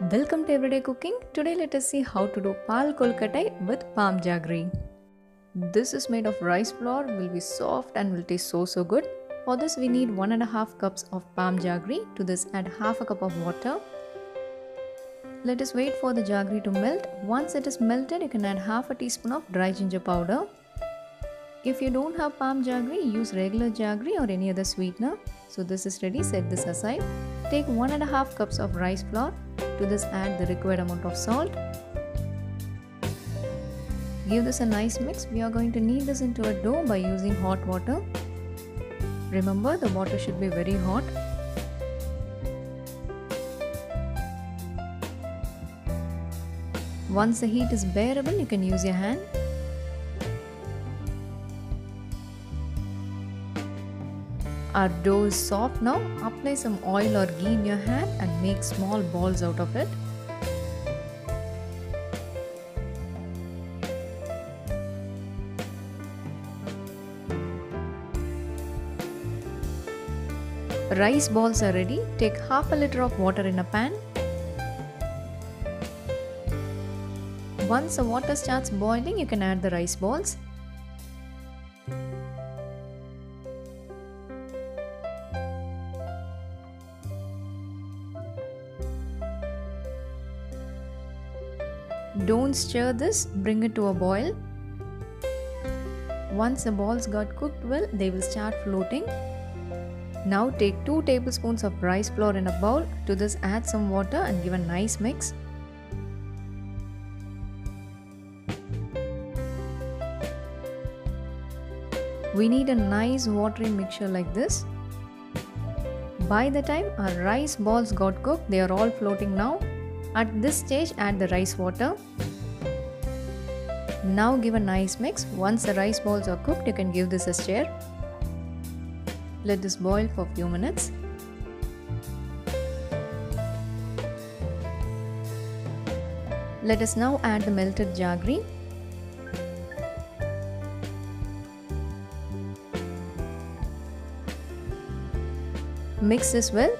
Welcome to Everyday Cooking. Today let us see how to do pal kolkatai with palm jaggery. This is made of rice flour, will be soft and will taste so good. For this we need 1.5 cups of palm jaggery. To this add half a cup of water. Let us wait for the jaggery to melt. Once it is melted, you can add half a teaspoon of dry ginger powder. If you don't have palm jaggery, use regular jaggery or any other sweetener. So this is ready, set this aside. Take 1.5 cups of rice flour. To this add the required amount of salt. Give this a nice mix. We are going to knead this into a dough by using hot water. Remember, the water should be very hot. Once the heat is bearable, you can use your hand. Our dough is soft now. Apply some oil or ghee in your hand and make small balls out of it. Rice balls are ready. Take half a liter of water in a pan. Once the water starts boiling, you can add the rice balls. Don't stir this, bring it to a boil. Once the balls got cooked well, they will start floating. Now take 2 tablespoons of rice flour in a bowl. To this add some water and give a nice mix. We need a nice watery mixture like this. By the time our rice balls got cooked, they are all floating now. At this stage, add the rice water. Now give a nice mix. Once the rice balls are cooked, you can give this a stir. Let this boil for a few minutes. Let us now add the melted jaggery. Mix this well.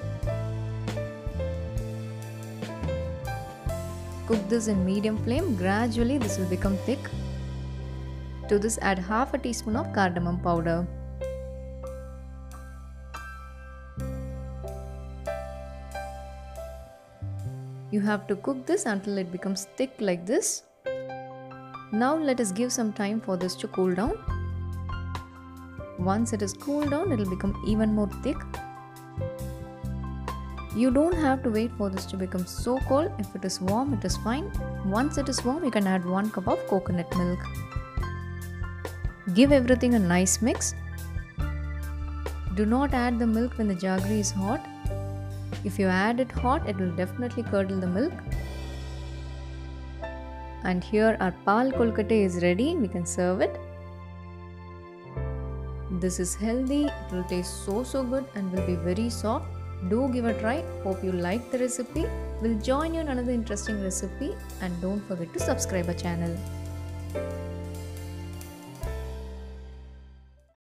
Cook this in medium flame. Gradually this will become thick. To this add half a teaspoon of cardamom powder. You have to cook this until it becomes thick like this. Now let us give some time for this to cool down. Once it is cooled down, it will become even more thick. You don't have to wait for this to become so cold. If it is warm, it is fine. Once it is warm, you can add 1 cup of coconut milk. Give everything a nice mix. Do not add the milk when the jaggery is hot. If you add it hot, it will definitely curdle the milk. And here our pal kolkatai is ready. We can serve it. This is healthy. It will taste so good and will be very soft. Do give a try. Hope you like the recipe. We'll join you in another interesting recipe, and don't forget to subscribe our channel.